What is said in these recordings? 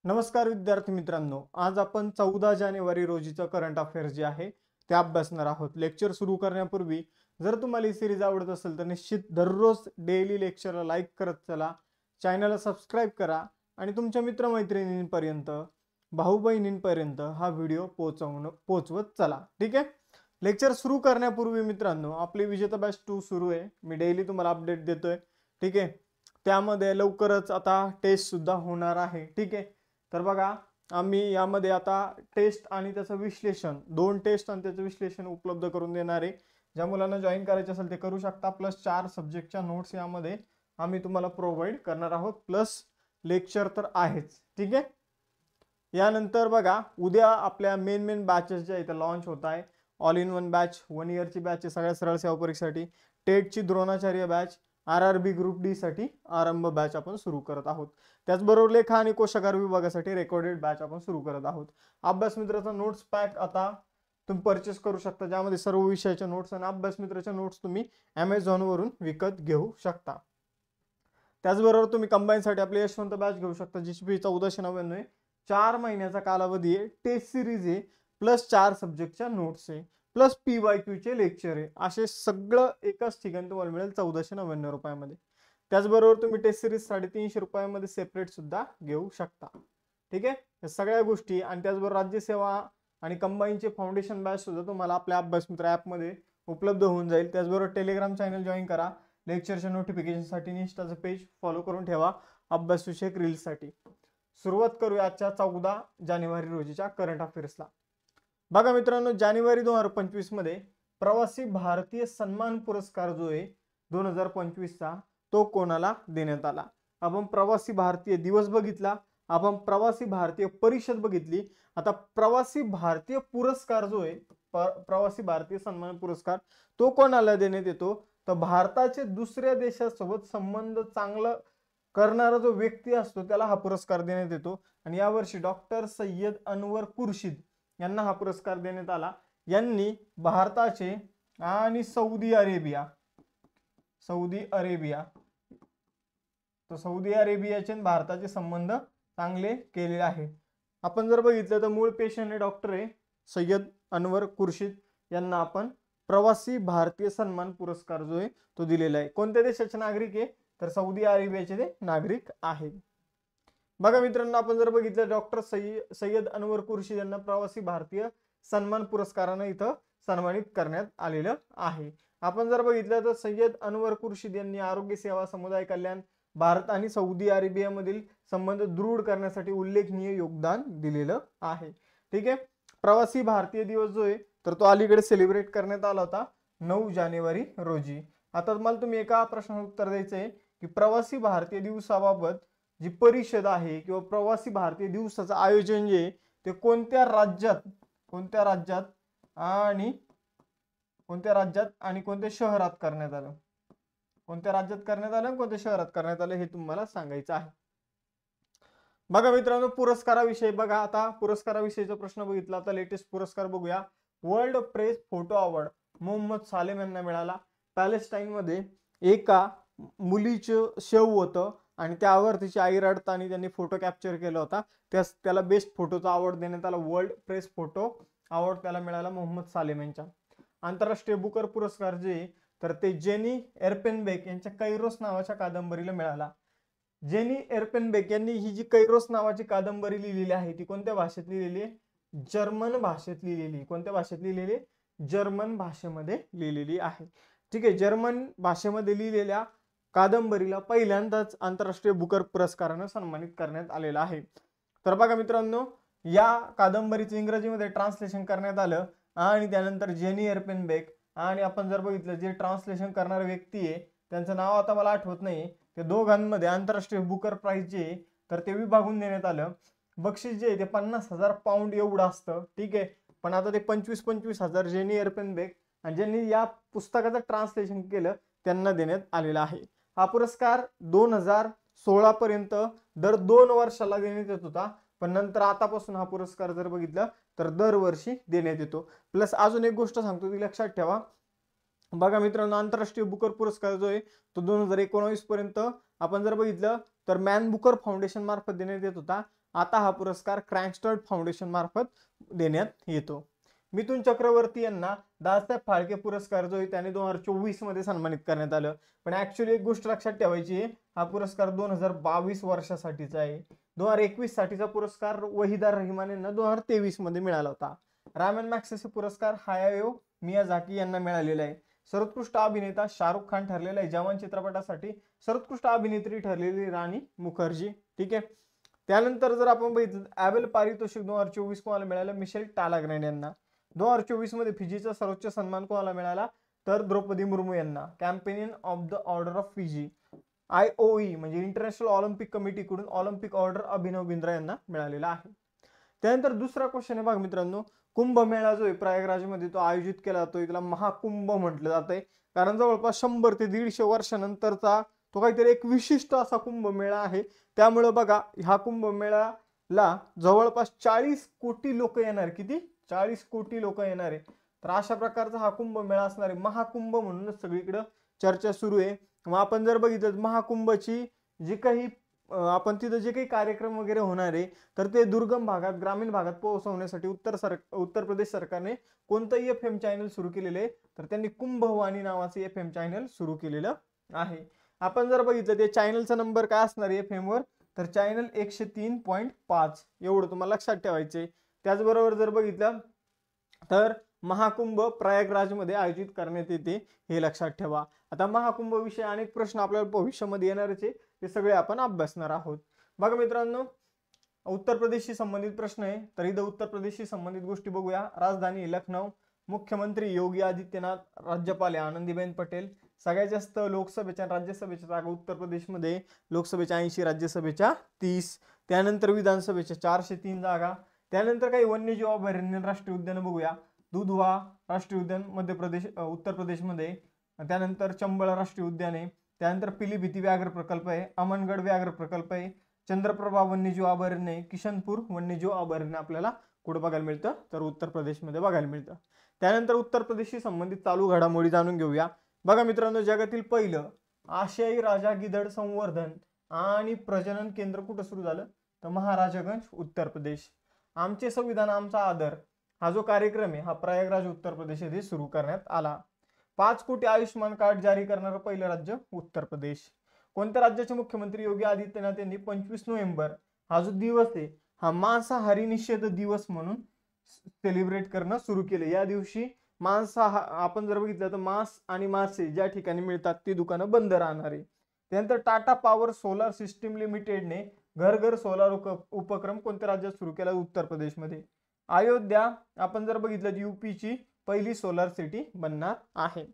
नमस्कार विद्यार्थी मित्रांनो, आज आपण 14 जानेवारी रोजीचं करंट अफेअर जे आहे ते अभ्यासणार आहोत. लेक्चर सुरू करण्यापूर्वी जर तुम्हाला ही सिरीज आवडत असेल तर निश्चित दररोज डेली लेक्चरला लाईक करत चला, चॅनलला सबस्क्राईब करा आणि तुमच्या मित्रमैत्रिणींपर्यंत, भाऊ बहिणींपर्यंत हा व्हिडिओ पोहोचवत चला. ठीक आहे. लेक्चर सुरू करण्यापूर्वी मित्रांनो, आपली विजेता बॅच 2 सुरू आहे. मी डेली तुम्हाला अपडेट देतोय. ठीक आहे. त्यामध्ये लवकरच आता टेस्ट सुद्धा होणार आहे. ठीक आहे. तर बघा, आम्ही यामध्ये आता टेस्ट आणि त्याचं विश्लेषण, 2 टेस्ट आणि त्याचं विश्लेषण उपलब्ध करून देणार आहे. ज्या मुलांना जॉईन करायचे असेल ते करू शकता. प्लस 4 सब्जेक्टच्या नोट्स यामध्ये आम्ही तुम्हाला प्रोव्हाइड करणार आहोत. प्लस लेक्चर तर आहेच. ठीक आहे. यानंतर बघा, उद्या आपल्या मेन बॅचेस ज्या इथे लॉन्च होत आहे. ऑल इन वन बॅच, 1 इयरची बॅच आहे सगळ्या सरळ सेवा परीक्षेसाठी. टेटची Dronacharya batch, RRB group D साठी आरंभ बॅच आपण सुरू करत आहोत. त्याचबरोबर लेखा आणि कोशागार विभागासाठी रेकॉर्डेड बॅच आपण सुरू करत आहोत. अभ्यास मित्राचा नोट्स पॅक आता तुम्ही परचेस करू शकता, ज्यामध्ये सर्व विषयाच्या नोट्स आणि अभ्यास मित्राच्या नोट्स तुम्ही Amazon वरून विकत घेऊ शकता. त्याचबरोबर तुम्ही कंबाईनसाठी आपली यशवंत बॅच घेऊ शकता, जिची फी 1499 आहे. 4 महिन्याचा कालावधी आहे. टेस्ट सिरीज आहे, प्लस 4 सब्जेक्टच्या नोट्स आहे, प्लस PYQ चे लेक्चर आहे. असे सगळं एकाच ठिकाणी तुम्हाला मिळेल 1499 रुपयामध्ये. त्याचबरोबर तुम्ही टेस्ट सिरीज 350 रुपयामध्ये सेपरेट सुद्धा घेऊ शकता. ठीक आहे. या सगळ्या गोष्टी आणि त्याचबरोबर राज्यसेवा आणि कंबाईनचे फाउंडेशन बॅच सुद्धा तुम्हाला आपल्या अभ्यास मित्र ॲपमध्ये उपलब्ध होऊन जाईल. त्याचबरोबर टेलिग्राम चॅनल जॉईन करा. लेक्चरच्या नोटिफिकेशनसाठी इन्स्टाचं पेज फॉलो करून ठेवा अभ्यास विषयक रील्ससाठी. सुरुवात करूया आजच्या 14 जानेवारी रोजीच्या करंट अफेअर्सला. बघा मित्रांनो, जानेवारी 2025 मध्ये प्रवासी भारतीय सन्मान पुरस्कार जो आहे 2025चा, तो कोणाला देण्यात आला. आपण प्रवासी भारतीय दिवस बघितला, आपण प्रवासी भारतीय परिषद बघितली. आता प्रवासी भारतीय पुरस्कार जो आहे, प्रवासी भारतीय सन्मान पुरस्कार, तो कोणाला देण्यात येतो. तर भारताचे दुसऱ्या देशासोबत संबंध चांगला करणारा जो व्यक्ती असतो त्याला हा पुरस्कार देण्यात येतो. आणि यावर्षी डॉक्टर सय्यद अनवर खुर्शीद यांना हा पुरस्कार देण्यात आला. यांनी भारताचे आणि सौदी अरेबियाचे भारताचे संबंध चांगले केलेले आहे. आपण जर बघितलं तर मूळ पेशंट डॉक्टर आहे सय्यद अनवर खुर्शीद यांना आपण प्रवासी भारतीय सन्मान पुरस्कार जो आहे तो दिलेला आहे. कोणत्या देशाचे नागरिक आहे तर सौदी अरेबियाचे ते नागरिक आहेत. बघा मित्रांनो, आपण जर बघितलं डॉक्टर सय्यद अनवर खुर्शीद यांना प्रवासी भारतीय सन्मान पुरस्काराने इथं सन्मानित करण्यात आलेलं आहे. आपण जर बघितलं तर सय्यद अनवर खुर्शीद यांनी आरोग्य सेवा, समुदाय कल्याण, भारत आणि सौदी अरेबियामधील संबंध दृढ करण्यासाठी उल्लेखनीय योगदान दिलेलं आहे. ठीक आहे. प्रवासी भारतीय दिवस जो आहे तर तो अलीकडे सेलिब्रेट करण्यात आला होता 9 जानेवारी रोजी. आता तुम्हाला तुम्ही एका प्रश्नाचं उत्तर द्यायचं आहे की प्रवासी भारतीय दिवसाबाबत जी परिषद आहे किंवा प्रवासी भारतीय दिवसाचं आयोजन जे आहे ते कोणत्या राज्यात आणि कोणत्या शहरात करण्यात आलं, कोणत्या शहरात करण्यात आलं हे तुम्हाला सांगायचं आहे. बघा मित्रांनो, पुरस्काराविषयी बघा. आता पुरस्काराविषयीचा प्रश्न बघितला. आता लेटेस्ट पुरस्कार बघूया. World Press Photo Award Mohammed Salem यांना मिळाला. पॅलेस्टाईन मध्ये एका मुलीचं शव होतं आणि त्यावर तिची आई रडताना त्यांनी फोटो कॅप्चर केला होता. त्याला बेस्ट फोटोचा अवॉर्ड देण्यात आला. वर्ल्ड प्रेस फोटो अवॉर्ड त्याला मिळाला मोहम्मद सालेम यांच्या. आंतरराष्ट्रीय बुकर पुरस्कार जे तर ते जेनी एरपेनबेक यांच्या कैरोस नावाच्या कादंबरीला मिळाला. जेनी एरपेनबेक यांनी ही जी कैरोस नावाची कादंबरी लिहिलेली आहे ती कोणत्या भाषेत लिहिलेली आहे? जर्मन भाषेत लिहिलेली. कोणत्या भाषेत लिहिलेली? जर्मन भाषेमध्ये लिहिलेली आहे. ठीक आहे. जर्मन भाषेमध्ये लिहिलेल्या कादंबरीला पहिल्यांदाच आंतरराष्ट्रीय बुकर पुरस्काराने सन्मानित करण्यात आलेलं आहे. तर बघा मित्रांनो, या कादंबरीचं इंग्रजीमध्ये ट्रान्सलेशन करण्यात आलं आणि त्यानंतर जेनी एरपेनबेक आणि आपण जर बघितलं जे ट्रान्सलेशन करणारे व्यक्ती आहे त्यांचं नाव आता मला आठवत नाही, ते दोघांमध्ये आंतरराष्ट्रीय बुकर प्राइज जे तर ते विभागून देण्यात आलं. बक्षीस जे ते 50,000 पाऊंड एवढं असतं. ठीक आहे. पण आता ते 25,000 जेनी एरपेनबेक आणि ज्यांनी या पुस्तकाचं ट्रान्सलेशन केलं त्यांना देण्यात आलेला आहे. हा पुरस्कार 2016 पर्यंत दर 2 वर्षाला देण्यात येत होता, पण नंतर आतापासून हा पुरस्कार जर बघितलं तर दरवर्षी देण्यात येतो. प्लस अजून एक गोष्ट सांगतो ती लक्षात ठेवा. बघा मित्रांनो, आंतरराष्ट्रीय बुकर पुरस्कार जो आहे तो 2019 पर्यंत आपण जर बघितलं तर मॅन बुकर फाउंडेशन मार्फत देण्यात येत होता. आता हा पुरस्कार क्रँकस्टड फाउंडेशन मार्फत देण्यात येतो. मिथुन चक्रवर्ती यांना दादासाहेब फाळके पुरस्कार जो आहे त्याने 2024 मध्ये सन्मानित करण्यात आलं. पण ऍक्च्युअली एक गोष्ट लक्षात ठेवायची आहे, हा पुरस्कार 2022 वर्षासाठीचा आहे. 2021 साठीचा पुरस्कार वहिदा रहमान यांना 2023 मध्ये मिळाला होता. रामन मॅग्सेसे पुरस्कार हायायो मियाझाकी यांना मिळालेला आहे. सर्वोत्कृष्ट अभिनेता शाहरुख खान ठरलेला आहे. जवान चित्रपटासाठी सर्वोत्कृष्ट अभिनेत्री ठरलेली राणी मुखर्जी. ठीक आहे. त्यानंतर जर आपण बघितलं ॲबेल पारितोषिक 2024 कोणाला मिळालं? मिशेल टालाग्रँड यांना. 2024 मध्ये फिजीचा सर्वोच्च सन्मान कोणाला मिळाला? तर द्रौपदी मुर्मू यांना. Companion of the order of Fiji IOE म्हणजे इंटरनॅशनल ऑलिम्पिक कमिटीकडून ऑलिम्पिक ऑर्डर अभिनव बिंद्रा यांना मिळालेला आहे. त्यानंतर दुसरा क्वेश्चन आहे बघा मित्रांनो, कुंभमेळा जो आहे प्रयागराजमध्ये तो आयोजित केला जातो, त्याला महाकुंभ म्हटलं जातंय. कारण जवळपास 100 ते 150 वर्षानंतरचा तो काहीतरी एक विशिष्ट असा कुंभमेळा आहे. त्यामुळे बघा ह्या कुंभमेळ्याला जवळपास 40 कोटी लोक येणार. किती? 40 कोटी लोक येणार आहे. तर अशा प्रकारचा हा कुंभमेळा असणार आहे. महाकुंभ म्हणूनच सगळीकडे चर्चा सुरू आहे. मग आपण जर बघितलं महाकुंभची जे काही आपण तिथं जे काही कार्यक्रम वगैरे होणार आहे तर ते दुर्गम भागात, ग्रामीण भागात पोहोचवण्यासाठी उत्तर प्रदेश सरकारने कोणतं FM चॅनल सुरू केलेलं आहे? तर त्यांनी कुंभवाणी नावाचं FM चॅनल सुरू केलेलं आहे. आपण जर बघितलं ते चॅनलचा नंबर काय असणार आहे FM वर? तर चॅनल 103.5 एवढं तुम्हाला लक्षात ठेवायचे. त्याचबरोबर जर बघितलं तर महाकुंभ प्रयागराजमध्ये आयोजित करण्यात येते, हे लक्षात ठेवा. आता महाकुंभ विषयी अनेक प्रश्न आपल्याला भविष्यामध्ये येणारच आहे, ते सगळे आपण अभ्यासणार आहोत. बघा मित्रांनो, उत्तर प्रदेशशी संबंधित प्रश्न आहे. तर इथं उत्तर प्रदेशशी संबंधित गोष्टी बघूया. राजधानी लखनौ, मुख्यमंत्री योगी आदित्यनाथ, राज्यपाल आनंदीबेन पटेल. सगळ्यात जास्त लोकसभेच्या राज्यसभेच्या जागा उत्तर प्रदेशमध्ये, लोकसभेच्या 80, राज्यसभेच्या 30. त्यानंतर विधानसभेच्या 403 जागा. त्यानंतर काही वन्यजीव अभयारण्य राष्ट्रीय उद्यान बघूया. दुधवा राष्ट्रीय उद्यान मध्य प्रदेश उत्तर प्रदेशमध्ये. त्यानंतर चंबळ राष्ट्रीय उद्यान आहे. त्यानंतर पिलीभीती व्याघ्र प्रकल्प आहे. अमनगड व्याघ्र प्रकल्प आहे. चंद्रप्रभा वन्यजीव अभयारण्य आहे. किशनपूर वन्यजीव अभयारण्य आपल्याला कुठं बघायला मिळतं? तर उत्तर प्रदेशमध्ये बघायला मिळतं. त्यानंतर उत्तर प्रदेशशी संबंधित चालू घडामोडी जाणून घेऊया. बघा मित्रांनो, जगातील पहिलं आशियाई राजा गिधड संवर्धन आणि प्रजनन केंद्र कुठं सुरू झालं? तर महाराजगंज उत्तर प्रदेश. आमचे संविधान आमचा आदर हा जो कार्यक्रम आहे हा प्रयागराज उत्तर प्रदेश येथे सुरू करण्यात आला. 5 कोटी आयुष्यमान कार्ड जारी करणारं पहिलं राज्य उत्तर प्रदेश. कोणत्या राज्याचे मुख्यमंत्री योगी आदित्यनाथ यांनी 25 नोव्हेंबर हा जो दिवस आहे हा मांसाहारी निषेध दिवस म्हणून सेलिब्रेट करणं सुरू केलं. या दिवशी आपण जर बघितलं तर मांस आणि मासे ज्या ठिकाणी मिळतात ती दुकानं बंद राहणार आहे. त्यानंतर टाटा पॉवर सोलार सिस्टीम लिमिटेडने घर घर सोलार उपक्रम कोणत्या राज्यात सुरू केला? उत्तर प्रदेशमध्ये. अयोध्या आपण जर बघितलं UPची पहिली सोलार सिटी बनणार आहे.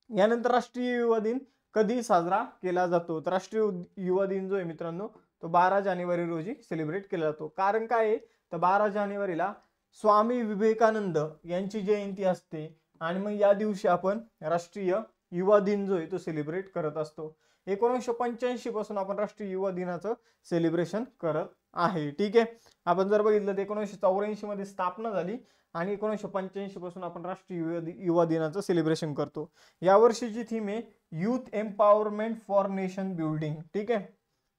यानंतर राष्ट्रीय युवा दिन कधी साजरा केला जातो? तर राष्ट्रीय युवा दिन जो आहे मित्रांनो तो 12 जानेवारी रोजी सेलिब्रेट केला जातो. कारण काय आहे? तर 12 जानेवारीला स्वामी विवेकानंद यांची जयंती असते आणि मग या दिवशी आपण राष्ट्रीय युवा दिन जो आहे तो सेलिब्रेट करत असतो. 1985 पासून आपण राष्ट्रीय युवा दिनाचं सेलिब्रेशन करत आहे. ठीक आहे. आपण जर बघितलं तर 1984 मध्ये स्थापना झाली आणि 1985 पासून आपण राष्ट्रीय युवा दिनाचं सेलिब्रेशन करतो. या वर्षीची थीम आहे youth empowerment for nation building. ठीक आहे.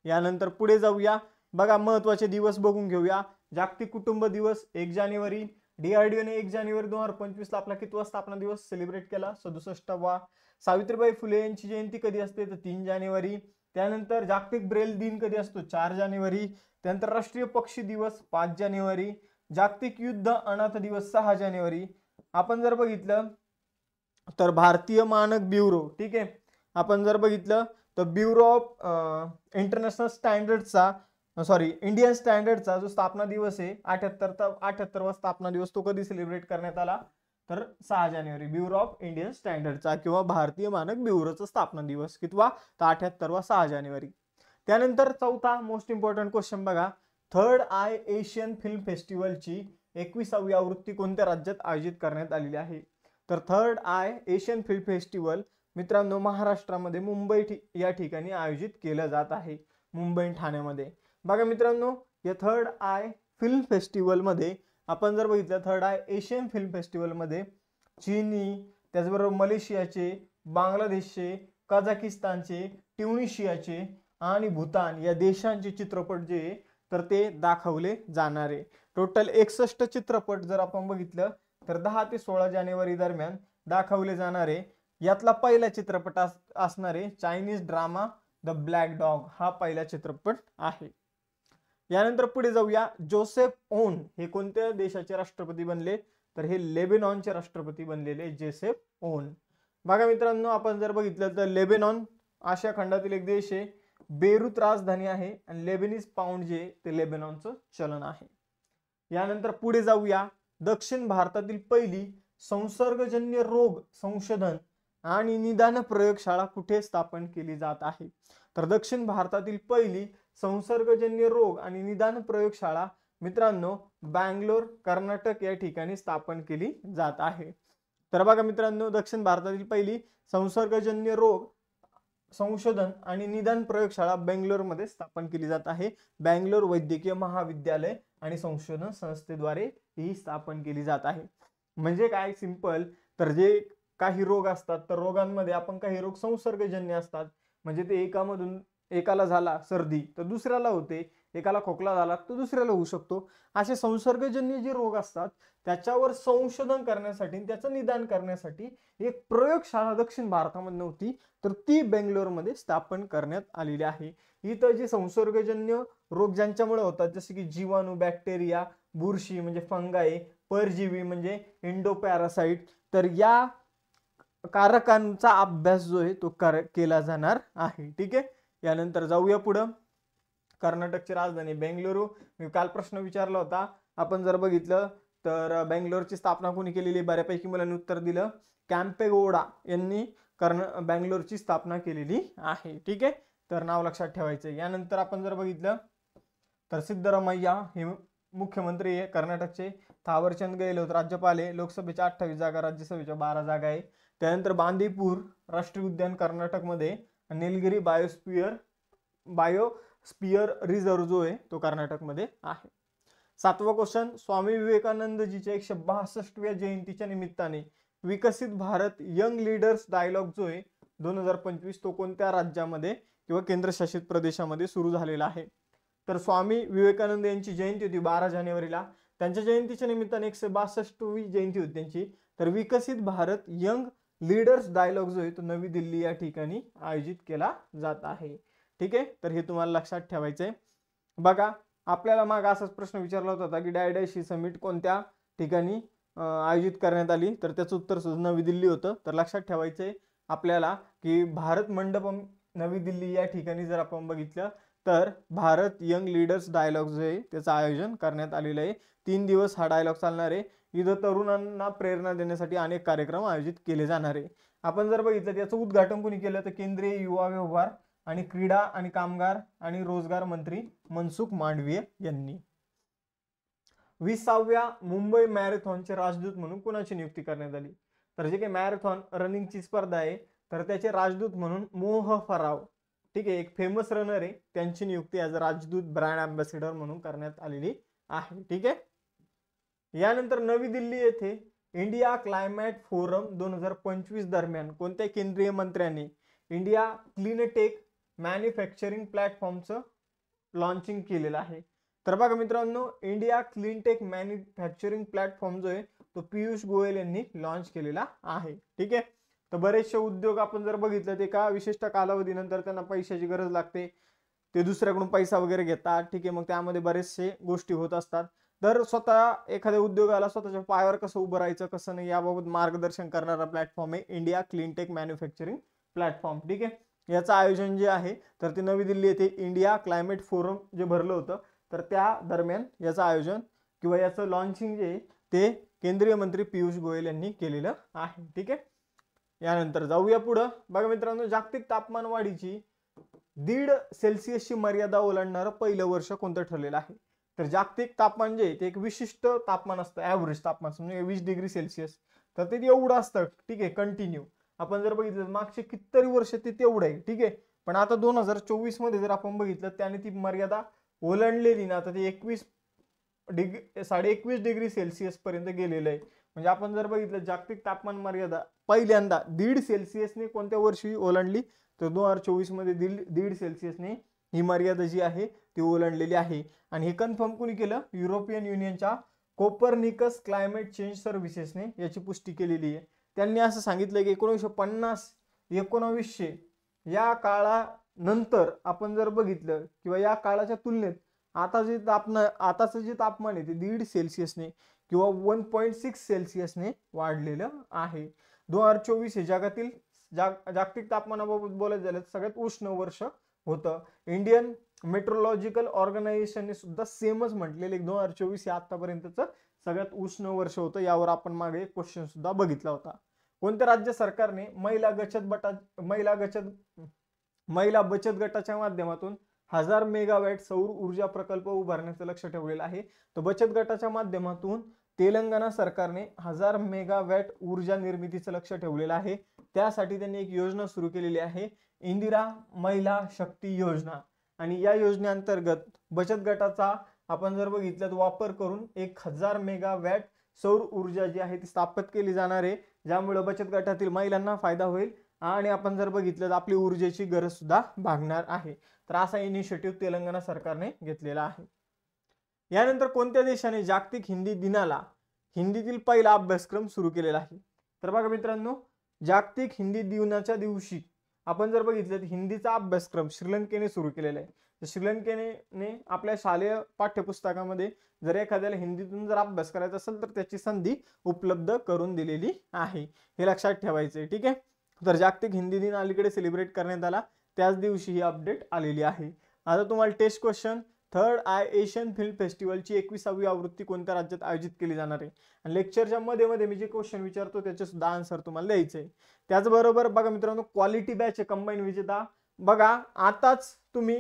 यानंतर पुढे जाऊया. बघा महत्वाचे दिवस बघून घेऊया. जागतिक कुटुंब दिवस 1 जानेवारी. DRDOने 1 जानेवारी 2025 ला आपला कितवा स्थापना दिवस सेलिब्रेट केला? 67वा. सावित्रीबाई फुले यांची जयंती कधी असते? तर 3 जानेवारी. त्यानंतर जागतिक ब्रेल दिन कधी असतो? 4 जानेवारी. त्यानंतर राष्ट्रीय पक्षी दिवस 5 जानेवारी. जागतिक युद्ध अनाथ दिवस 6 जानेवारी. आपण जर बघितलं तर भारतीय मानक ब्युरो, ठीक आहे, आपण जर बघितलं तर ब्युरो ऑफ इंटरनॅशनल स्टँडर्डचा इंडियन स्टँडर्डचा जो स्थापना दिवस आहे 78वा स्थापना दिवस तो कधी सेलिब्रेट करण्यात आला? तर 6 जानेवारी. ब्युरो ऑफ इंडियन स्टँडर्डचा किंवा भारतीय मानक ब्युरोचा स्थापना दिवस कितवा? तर 78वा 6 जानेवारी. त्यानंतर चौथा मोस्ट इम्पॉर्टंट क्वेश्चन बघा. थर्ड आय एशियन फिल्म फेस्टिवलची 21वी आवृत्ती कोणत्या राज्यात आयोजित करण्यात आलेली आहे? तर third I Asian film festival मित्रांनो महाराष्ट्रामध्ये मुंबई या ठिकाणी आयोजित केलं जात आहे. मुंबई ठाण्यामध्ये. बघा मित्रांनो या थर्ड आय फिल्म फेस्टिवलमध्ये आपण जर बघितलं थर्ड आय एशियन फिल्म फेस्टिवलमध्ये चीनी, त्याचबरोबर मलेशियाचे, बांगलादेशचे, कझाकिस्तानचे, ट्युनिशियाचे आणि भूतान या देशांचे चित्रपट जे आहे, तर ते दाखवले जाणार आहे. टोटल 61 चित्रपट जर आपण बघितलं तर 10 ते 16 जानेवारी दरम्यान दाखवले जाणार आहे. यातला पहिला चित्रपट असणार आहे Chinese drama the black dog, हा पहिला चित्रपट आहे. यानंतर पुढे जाऊया. जोसेफ ओन हे कोणत्या देशाचे राष्ट्रपती बनले, तर हे लेबेनॉनचे राष्ट्रपती बनलेले जोसेफ ओन. बघा मित्रांनो, आपण जर बघितलं तर लेबेनॉन आशिया खंडातील एक देश आहे. बेरूत राजधानी आहे आणि लेबनीज पाऊंड जे ते लेबेनॉनचं चलन आहे. यानंतर पुढे जाऊया. दक्षिण भारतातील पहिली संसर्गजन्य रोग संशोधन आणि निदान प्रयोगशाळा कुठे स्थापन केली जात आहे, तर दक्षिण भारतातील पहिली संसर्गजन्य रोग आणि निदान प्रयोगशाळा मित्रांनो बँगलोर कर्नाटक या ठिकाणी स्थापन केली जात आहे. तर बघा मित्रांनो, दक्षिण भारतातील पहिली संसर्गजन्य रोग संशोधन आणि निदान प्रयोगशाळा बेंगलोरमध्ये स्थापन केली जात आहे. बँगलोर वैद्यकीय महाविद्यालय आणि संशोधन संस्थेद्वारे ही स्थापन केली जात आहे. म्हणजे काय, सिंपल, तर जे काही रोग असतात तर रोगांमध्ये आपण काही रोग संसर्गजन्य असतात, म्हणजे ते एकाला झाला सर्दी तर दुसऱ्याला होते, एकाला खोकला झाला तर दुसऱ्याला होऊ शकतो. असे संसर्गजन्य जे रोग असतात त्याच्यावर संशोधन करण्यासाठी त्याचं निदान करण्यासाठी एक प्रयोगशाळा दक्षिण भारतामध्ये नव्हती, तर ती बेंगलोरमध्ये स्थापन करण्यात आलेली आहे. इथं जे संसर्गजन्य रोग ज्यांच्यामुळे होतात जसे की जीवाणू, बॅक्टेरिया, बुरशी म्हणजे फंगाई, परजीवी म्हणजे एंडोपॅरासाइट, तर या कारकांचा अभ्यास जो आहे तो केला जाणार आहे. ठीक आहे. यानंतर जाऊया पुढं. कर्नाटकची राजधानी बेंगलुरू. मी काल प्रश्न विचारला होता, आपण जर बघितलं तर बेंगलोरची स्थापना कोणी केलेली, बऱ्यापैकी मुलांनी उत्तर दिलं. कॅम्पेगौडा यांनी बेंगलोरची स्थापना केलेली आहे. ठीक आहे, तर नाव लक्षात ठेवायचं. यानंतर आपण जर बघितलं तर सिद्धरामय्या हे मुख्यमंत्री आहे कर्नाटकचे. थावरचंद गेहलोत राज्यपाल आहे. लोकसभेच्या 28 जागा, राज्यसभेच्या 12 जागा आहे. त्यानंतर बांदीपूर राष्ट्रीय उद्यान कर्नाटकमध्ये, निलगिरी बायोस्पियर रिझर्व जो आहे तो कर्नाटकमध्ये आहे. 7वा क्वेश्चन. स्वामी विवेकानंदजीच्या 162व्या जयंतीच्या निमित्ताने विकसित भारत यंग लीडर्स डायलॉग जो आहे 2025 तो कोणत्या राज्यामध्ये किंवा केंद्रशासित प्रदेशामध्ये सुरू झालेला आहे, तर स्वामी विवेकानंद यांची जयंती होती 12 जानेवारीला. त्यांच्या जयंतीच्या निमित्ताने 162वी जयंती होती त्यांची. तर विकसित भारत यंग लीडर्स डायलॉग जो आहे तो नवी दिल्ली या ठिकाणी आयोजित केला जात आहे. ठीक आहे, तर हे तुम्हाला लक्षात ठेवायचंय. बघा, आपल्याला माग असाच प्रश्न विचारला होता की डायडायशी समिट कोणत्या ठिकाणी आयोजित करण्यात आली, तर त्याचं उत्तर सुद्धा नवी दिल्ली होतं. तर लक्षात ठेवायचंय आपल्याला की भारत मंडपम नवी दिल्ली या ठिकाणी जर आपण बघितलं तर भारत यंग लीडर्स डायलॉग जे आहे त्याचं आयोजन करण्यात आलेलं आहे. 3 दिवस हा डायलॉग चालणार आहे. इथं तरुणांना प्रेरणा देण्यासाठी अनेक कार्यक्रम आयोजित केले जाणार आहे. आपण जर बघितलं त्याचं उद्घाटन कोणी केलं तर केंद्रीय युवा व्यवहार आणि क्रीडा आणि कामगार आणि रोजगार मंत्री मनसुख मांडवीय यांनी. 20व्या मुंबई मॅरेथॉनचे राजदूत म्हणून कोणाची नियुक्ती करण्यात आली, तर जे काही मॅरेथॉन रनिंगची स्पर्धा आहे तर त्याचे राजदूत म्हणून मोह फराव, ठीक आहे, एक फेमस रनर आहे, त्यांची नियुक्ती ॲज अ राजदूत ब्रँड अँबॅसेडर म्हणून करण्यात आलेली आहे. ठीक आहे. यानंतर नवी दिल्ली येथे इंडिया क्लायमेट फोरम 2025 दरम्यान कोणत्या केंद्रीय मंत्र्यांनी इंडिया क्लीनटेक मॅन्युफॅक्चरिंग प्लॅटफॉर्मचं लॉन्चिंग केलेलं आहे, तर बघा मित्रांनो इंडिया क्लीनटेक मॅन्युफॅक्चरिंग प्लॅटफॉर्म जो आहे तो पियुष गोयल यांनी लॉन्च केलेला आहे. ठीक आहे. तर बरेचसे उद्योग आपण जर बघितलं ते का विशिष्ट कालावधीनंतर त्यांना पैशाची गरज लागते, ते दुसऱ्याकडून पैसा वगैरे घेतात. ठीक आहे, मग त्यामध्ये बरेचसे गोष्टी होत असतात. तर स्वतः एखाद्या उद्योगाला स्वतःच्या पायावर कसं उभं राहायचं कसं नाही याबाबत मार्गदर्शन करणारा प्लॅटफॉर्म आहे इंडिया क्लीनटेक मॅन्युफॅक्चरिंग प्लॅटफॉर्म. ठीक आहे. याचं आयोजन जे आहे तर ते नवी दिल्ली येथे इंडिया क्लायमेट फोरम जे भरलं होतं तर त्या दरम्यान याचं आयोजन किंवा याचं लॉन्चिंग जे ते केंद्रीय मंत्री पियुष गोयल यांनी केलेलं आहे. ठीक आहे. यानंतर जाऊया पुढं. बघा मित्रांनो, जागतिक तापमान वाढीची 1.5 सेल्सिअसची मर्यादा ओलांडणारं पहिलं वर्ष कोणतं ठरलेलं आहे, तर जागतिक तापमान जे ते एक विशिष्ट तापमान असतं, ॲव्हरेज तापमान म्हणजे 20 डिग्री सेल्सिअस, तर ते एवढं असतं. ठीक आहे, कंटिन्यू. आपण जर बघितलं मागचे कितीतरी वर्ष ते तेवढं आहे. ठीक आहे, पण आता 2024 मध्ये जर आपण बघितलं त्याने ती मर्यादा ओलांडलेली ना, आता ते 21 डिग्री सेल्सिअस पर्यंत गेलेलं आहे. म्हणजे आपण जर बघितलं जागतिक तापमान मर्यादा पहिल्यांदा 1.5 सेल्सिअसने कोणत्या वर्षी ओलांडली, तर 2024 मध्ये 1.5 सेल्सिअसने ही मर्यादा जी आहे ती ओलांडलेली आहे. आणि हे कन्फर्म कोणी केलं? युरोपियन युनियनच्या कोपर्निकस क्लायमेट चेंज सर्व्हिसेसने याची पुष्टी केलेली आहे. त्यांनी असं सांगितलं की 1950 1900 या काळानंतर आपण जर बघितलं किंवा या काळाच्या तुलनेत आताचं जे तापमान आहे ते 1.5 सेल्सिअसने किंवा 1.6 सेल्सिअसने वाढलेलं आहे. 2024 हे जगातील जागतिक तापमानाबाबत बोलायचं झालं सगळ्यात उष्ण वर्ष होतं. इंडियन मेट्रोलॉजिकल ऑर्गनायझेशनने सुद्धा सेमच म्हटलेले 2024 हे आतापर्यंतचं सगळ्यात उष्ण वर्ष होतं. यावर आपण मागे एक क्वेश्चन सुद्धा बघितला होता. कोणत्या राज्य सरकारने महिला बचत गटाच्या माध्यमातून 1000 मेगावॅट सौर ऊर्जा प्रकल्प उभारण्याचं लक्ष ठेवलेलं आहे? तर बचत गटाच्या माध्यमातून तेलंगणा सरकारने 1000 मेगावॅट ऊर्जा निर्मितीचं लक्ष ठेवलेलं आहे. त्यासाठी त्यांनी एक योजना सुरू केलेली आहे, इंदिरा महिला शक्ती योजना. आणि या योजनेअंतर्गत बचत गटाचा आपण जर बघितलं तर वापर करून 1000 मेगावॅट सौर ऊर्जा जी आहे ती स्थापित केली जाणार आहे, ज्यामुळे बचत गटातील महिलांना फायदा होईल आणि आपण जर बघितलं तर आपली ऊर्जेची गरज सुद्धा भागणार आहे. तर असा इनिशिएटिव्ह तेलंगणा सरकारने घेतलेला आहे. यानंतर कोणत्या देशाने जागतिक हिंदी दिनाला हिंदीतील पहिला अभ्यासक्रम सुरू केलेला आहे? तर बघा मित्रांनो, जागतिक हिंदी दिनाच्या दिवशी आपण जर बघितलं तर हिंदीचा अभ्यासक्रम श्रीलंकेने सुरू केलेला आहे. तर श्रीलंकेने आपल्या शालेय पाठ्यपुस्तकामध्ये जर एखाद्याला हिंदीतून जर अभ्यास करायचा असेल तर त्याची संधी उपलब्ध करून दिलेली आहे. हे लक्षात ठेवायचंय, ठीक आहे. तर जागतिक हिंदी दिन अलीकडे सेलिब्रेट करण्यात आला, त्याच दिवशी ही अपडेट आलेली आहे. आता तुम्हाला test question, third Asian film फेस्टिवलची 21वी आवृत्ती कोणत्या राज्यात आयोजित केली जाणार आहे? आणि लेक्चरच्या मध्ये मी जे क्वेश्चन विचारतो त्याचे सुद्धा आन्सर तुम्हाला द्यायचे आहे. त्याचबरोबर बघा मित्रांनो, क्वालिटी बॅच कंबाईन विजेता बघा, आताच तुम्ही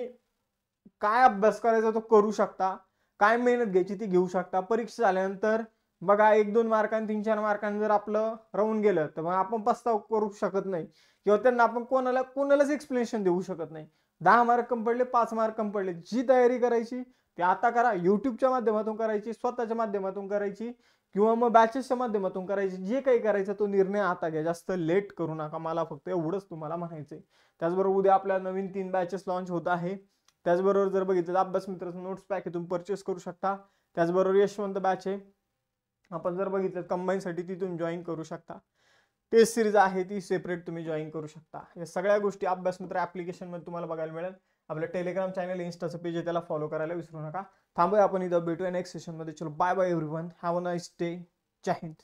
काय अभ्यास करायचा तो करू शकता, काय मेहनत घ्यायची ती घेऊ शकता. परीक्षा झाल्यानंतर बघा 1-2 मार्कांनी 3-4 मार्कांनी जर आपलं राहून गेलं तर मग आपण पस्ताव करू शकत नाही किंवा त्यांना आपण कोणालाच एक्सप्लेनेशन देऊ शकत नाही. 10 मार्क कम पडले, 5 मार्क कम पडले, जी तयारी करायची ती आता करा. युट्यूबच्या माध्यमातून करायची, स्वतःच्या माध्यमातून करायची किंवा मग बॅचेसच्या माध्यमातून करायची. जे काही करायचं तो निर्णय आता घ्या, जास्त लेट करू नका. मला फक्त एवढंच तुम्हाला म्हणायचंय. त्याचबरोबर उद्या आपल्या नवीन 3 बॅचेस लॉन्च होत आहे. त्याचबरोबर जर बघितलं अभ्यास मित्राचं नोट्स पॅक आहे, तुम्ही परचेस करू शकता. त्याचबरोबर यशवंत बॅच आहे, आपण जर बघितलं कंबाईनसाठी ती तुम्ही जॉईन करू शकता. टेस्ट सिरीज आहे ती सेपरेट तुम्ही जॉईन करू शकता. या सगळ्या गोष्टी अभ्यास मित्र ऍप्लिकेशन मध्ये तुम्हाला बघायला मिळेल. आपलं टेलिग्राम चॅनल, इन्स्टाचं पेज आहे, त्याला फॉलो करायला विसरू नका. थांबूया आपण इथं, भेटूया नेक्स्ट सेशन मध्ये. चलो bye bye everyone, have a nice day. Jai Hind.